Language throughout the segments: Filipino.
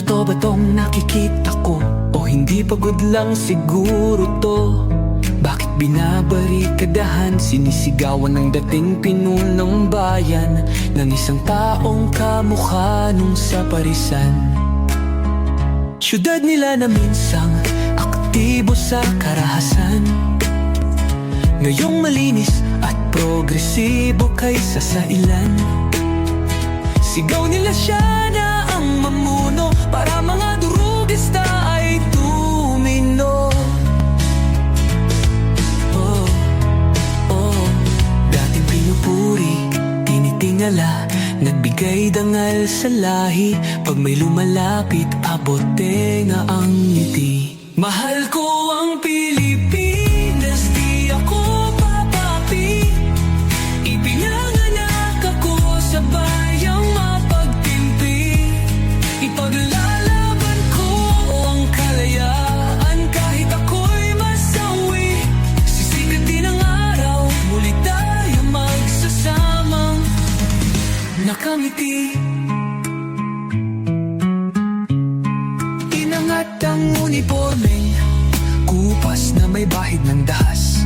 Totoo ba tong nakikita ko? O hindi pagod lang siguro to? Bakit binabarikadahan, sinisigawan ng dating pinunong bayan ng isang taong kamukha nung sa parisan? Syudad nila na minsang aktibo sa karahasan, ngayong malinis at progresibo kaysa sa ilan. Sigaw nila siya na ang mamuno, para mga durugista ay tumino. Dating pinupuri, tinitingala, nagbigay dangal sa lahi. Pag may lumalapit, abot tenga ang ngiti. Mahal ko ang Pilipinas, di ako papapi. Ipinanganak ako sa bayang mapagtimpi. Ipaglalaban ko ang kalayaan kahit ako'y masawi. Sisikat din ang araw, muli tayo magsasamang nakangiti. Inangat ang uniformeng kupas na may bahid ng dahas.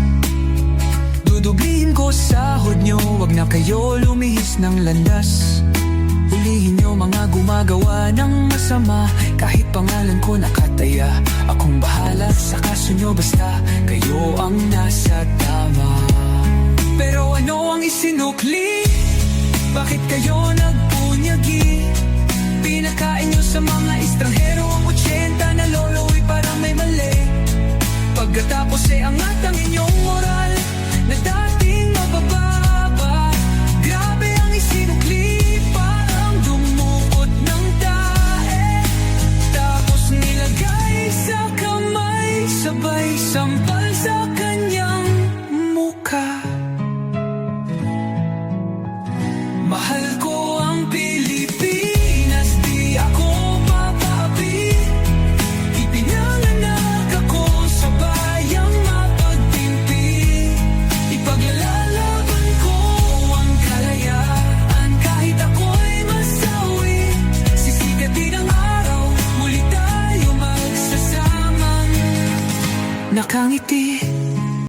Dudublihin ko sahod nyo, wag na kayo lumihis ng landas. Ulihin nyo mga gumagawa ng masama, kahit pangalan ko nakataya. Akong bahala sa kaso nyo, basta kayo ang nasa tama. Pero ano ang isinukli? Bakit kayo nagpunyagi? Pinakain nyo sa mga estranghero ang 80 na lolo'y parang may mali. Pagkatapos angat ang inyong moral na dating mabababa. Grabe ang isinukli, parang dumukot ng tae. Tapos nilagay sa kamay, sabay sampa.